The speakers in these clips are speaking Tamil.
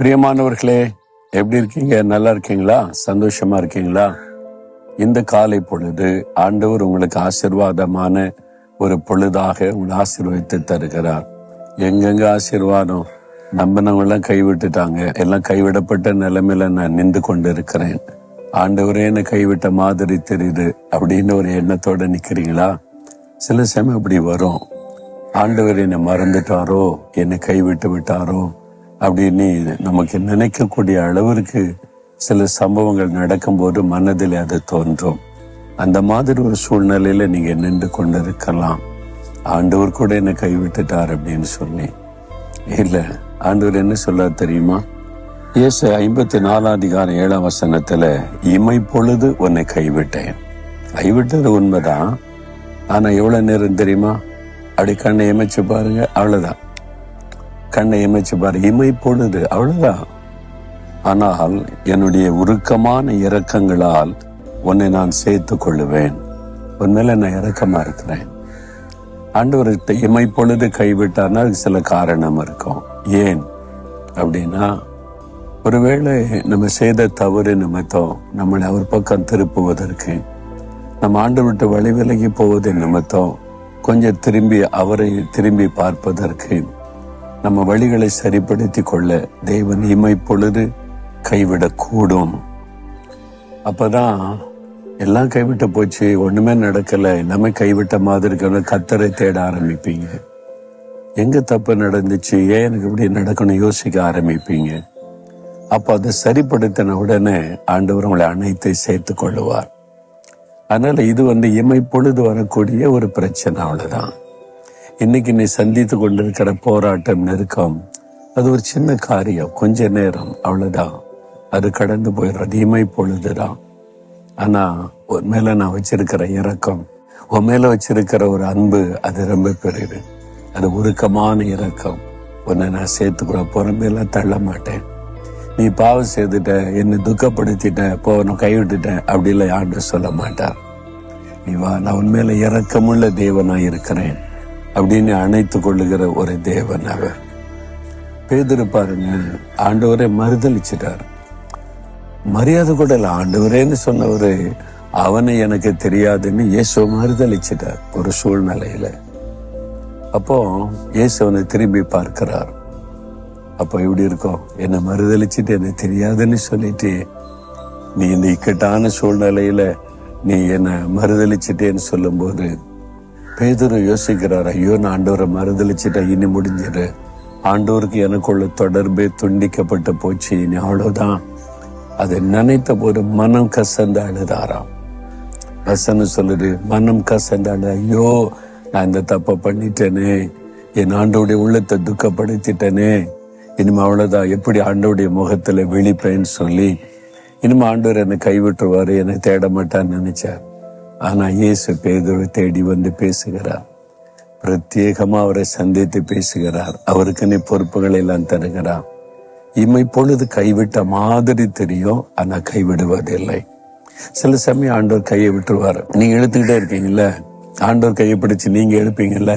பிரியமானவர்களே, எப்படி இருக்கீங்க? நல்லா இருக்கீங்களா? சந்தோஷமா இருக்கீங்களா? இந்த காலை பொழுது ஆண்டவர் உங்களுக்கு ஆசீர்வாதமான ஒரு பொழுதாக உங்களை ஆசீர்வதித்து தருகிறார். எங்கெங்க ஆசீர்வாதம்? நம்பினவங்கெல்லாம் கைவிட்டுட்டாங்க. எல்லாம் கைவிடப்பட்ட நிலைமையில நான் நின்று கொண்டு இருக்கிறேன். ஆண்டவரே என்னை கைவிட்ட மாதிரி தெரியுது அப்படின்னு ஒரு எண்ணத்தோட நிக்கிறீங்களா? சில சமயம் அப்படி வரும். ஆண்டவர் என்னை மறந்துட்டாரோ, என்னை கைவிட்டு விட்டாரோ அப்படின்னு நமக்கு நினைக்கக்கூடிய அளவிற்கு சில சம்பவங்கள் நடக்கும்போது மனதில் அது தோன்றும். அந்த மாதிரி ஒரு சூழ்நிலையில நீங்க நின்று கொண்டிருக்கலாம். ஆண்டவர் கூட என்னை கைவிட்டுட்டார் அப்படின்னு சொல்லி. இல்ல, ஆண்டவர் என்ன சொல்ல தெரியுமா? இயேசு 54:7 இமை பொழுது உன்னை கைவிட்டேன். கைவிட்டது உண்மைதான். ஆனா எவ்வளவு நேரம் தெரியுமா? அப்படி கண்ணை இமைச்சு பாருங்க, அவ்வளவுதான். கண்ணை இமைச்சு பாரு, இமை பொழுது, அவ்வளவுதான். ஆனால் என்னுடைய உருக்கமான இரக்கங்களால் உன்னை நான் சேர்த்து கொள்ளுவேன். உன்மேல நான் இரக்கமா இருக்கிறேன். ஆண்டவர் இமை பொழுது கைவிட்டார்னா அதுக்கு சில காரணம் இருக்கும். ஏன் அப்படின்னா, ஒருவேளை நம்ம செய்த தவறு நிமித்தம் நம்மளை அவர் பக்கம் திருப்புவதற்கு, நம்ம ஆண்டு விட்டு வழி விலகி போவது நிமித்தம் கொஞ்சம் அவரை திரும்பி பார்ப்பதற்கு, நம்ம வழிகளை சரிப்படுத்தி கொள்ள தேவன் இமை பொழுது கைவிடக்கூடும். அப்பதான் எல்லாம் கைவிட்ட போச்சு, ஒண்ணுமே நடக்கல, எல்லாமே கைவிட்ட மாதிரி இருக்க, கர்த்தரை தேட ஆரம்பிப்பீங்க. எங்க தப்பு நடந்துச்சு, ஏன் எனக்கு இப்படி நடக்கணும் யோசிக்க ஆரம்பிப்பீங்க. அப்ப அதை சரிப்படுத்தின உடனே ஆண்டவர் உங்களை அனைத்தை சேர்த்து கொள்ளுவார். அதனால இது இமை பொழுது வரக்கூடிய ஒரு பிரச்சனை, அவ்வளவுதான். இன்னைக்கு நீ சந்தித்து கொண்டிருக்கிற போராட்டம், நெருக்கம், அது ஒரு சின்ன காரியம், கொஞ்ச நேரம், அவ்வளவுதான். அது கடந்து போயிடும். இமை பொழுதுதான். ஆனா உன் மேல நான் வச்சிருக்கிற இரக்கம், உன் மேல வச்சிருக்கிற ஒரு அன்பு, அது ரொம்ப பெரியது. அது உருக்கமான இரக்கம். உன்னை நான் சேர்த்துக்கூட புறம்பெல்லாம் தள்ள மாட்டேன். நீ பாவம் செய்துட்ட, என்னை துக்கப்படுத்திட்ட, நான் கைவிட்டுட்டேன் அப்படிலாம் யாரும் சொல்ல மாட்டார். நீ வா, நான் உண்மையில இரக்கமுள்ள தேவனா இருக்கிறேன் அப்படின்னு அணைத்து கொள்ளுகிற ஒரு தேவன் அவர். பேதுரு பாருங்க, ஆண்டவரே மறுதளிச்சிட்டார். மரியாதை கூட இல்லை. ஆண்டவரேன்னு சொன்னவரு அவனை எனக்கு தெரியாதுன்னு இயேசு மறுதளிச்சிட்டார் ஒரு சூழ்நிலையில. அப்போ இயேசுவனை திரும்பி பார்க்கிறார். அப்போ எப்படி இருக்கும்? என்னை மறுதளிச்சுட்டு என்னை தெரியாதுன்னு சொல்லிட்டு நீ இந்த இக்கட்டான சூழ்நிலையில நீ என்னை மறுதளிச்சுட்டேன்னு சொல்லும் போது பேதுரு யோசிக்கிறார், ஐயோ நான் ஆண்டவரை மறுதளிச்சுட்டா, இனி முடிஞ்சிரு, ஆண்டவருக்கு எனக்குள்ள தொடர்பே துண்டிக்கப்பட்டு போச்சு, இனி அவ்வளவுதான். அதை நினைத்த போது மனம் கசந்து அழுதாராம். வசனம் சொல்லுது, மனம் கசந்து அழு, ஐயோ நான் இந்த தப்பை பண்ணிட்டேனே, என் ஆண்டோடைய உள்ளத்தை துக்கப்படுத்திட்டேனே, இனிமே அவ்வளவுதான், எப்படி ஆண்டோடைய முகத்துல விழிப்பேன்னு சொல்லி இனிமே ஆண்டவர் என்னை கைவிட்டுருவாரு, என்னை தேட மாட்டான்னு நினைச்சார். ஆனா இயேசு பேதுருவை தேடி வந்து பேசுகிறார். பிரத்யேகமா அவரை சந்தித்து பேசுகிறார். அவருக்கு நீ பொறுப்புகளை எல்லாம் தருகிறார். இமை பொழுது கைவிட்ட மாதிரி தெரியும், ஆனா கைவிடுவதில்லை. சில சமயம் ஆண்டவர் கையை விட்டுருவாரு. நீங்க எழுத்துக்கிட்டே இருக்கீங்கல்ல, ஆண்டவர் கையை பிடிச்சு நீங்க எழுப்பீங்கல்ல,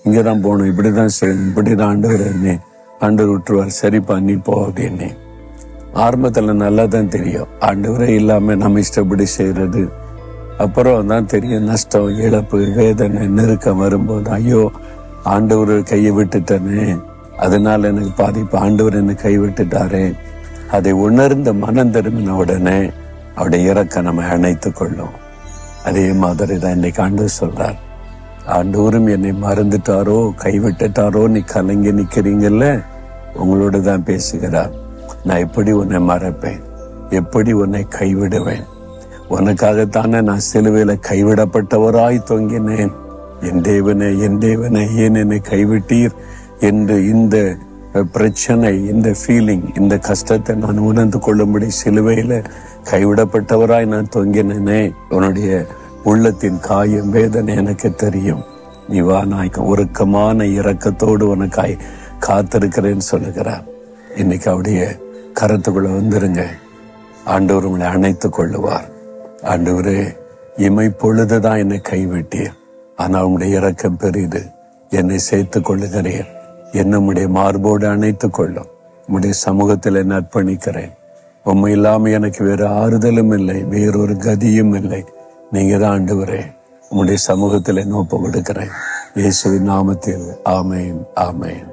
இங்கதான் போகணும், இப்படிதான் செய்யணும், இப்படிதான் ஆண்டவர் என்ன ஆண்டவர் விட்டுருவார். சரிப்பா நீ போ அப்படின்னு. ஆரம்பத்துல நல்லா தான் தெரியும், ஆண்டவரே இல்லாம நம்ம இஷ்டப்படி செய்யறது. அப்புறம் தான் தெரியும் நஷ்டம், இழப்பு, வேதனை, நெருக்கம் வரும்போது, ஐயோ ஆண்டவர் கையை விட்டுட்டனே, அதனால எனக்கு பாதிப்பு, ஆண்டவர் என்னை கைவிட்டுட்டாரே. அதை உணர்ந்த மனம் திரும்பின உடனே அவருடைய இறக்க நம்ம அணைத்து கொள்ளும். அதே மாதிரி தான் இன்னைக்கு ஆண்டவர் சொல்றார், ஆண்டவரும் என்னை மறந்துட்டாரோ, கைவிட்டுட்டாரோ நீ கலங்கி நிக்கிறீங்கல்ல, உங்களோட தான் பேசுகிறார். நான் எப்படி உன்னை மறப்பேன், எப்படி உன்னை கைவிடுவேன்? உனக்காகத்தானே நான் சிலுவையில கைவிடப்பட்டவராய் தொங்கினேன். என் தேவனே, என் தேவனே, ஏன் என்னை கைவிட்டீர் என்று இந்த பிரச்சனை, இந்த ஃபீலிங், இந்த கஷ்டத்தை நான் உணர்ந்து கொள்ளும்படி சிலுவையில கைவிடப்பட்டவராய் நான் தொங்கினேனே. உன்னுடைய உள்ளத்தின் காயம், வேதனை எனக்கு தெரியும். நீ வா, நான் உருக்கமான இரக்கத்தோடு உனக்காய் காத்திருக்கிறேன்னு சொல்லுகிறார். இன்னைக்கு அவருடைய கரத்துக்குள்ள வந்துருங்க. ஆண்டவர் உங்களை அணைத்து கொள்ளுவார். ஆண்டவரே, இமை பொழுதுதான் என்னை கைவிட்டீர், ஆனால் உங்களுடைய இரக்கம் பெரிது, என்னை சேர்த்து கொள்ளுகிறேன், என்னுடைய மார்போடு அணைத்துக் கொள்ளும். உம்முடைய சமூகத்தில் என்ன அர்ப்பணிக்கிறேன். உம்மை இல்லாம எனக்கு வேறு ஆறுதலும் இல்லை, வேறொரு கதியும் இல்லை. நீங்க தான் ஆண்டவரே. உம்முடைய சமூகத்தில் என்ன ஒப்பு கொடுக்கிறேன். இயேசுவின் நாமத்தில் ஆமேன், ஆமேன்.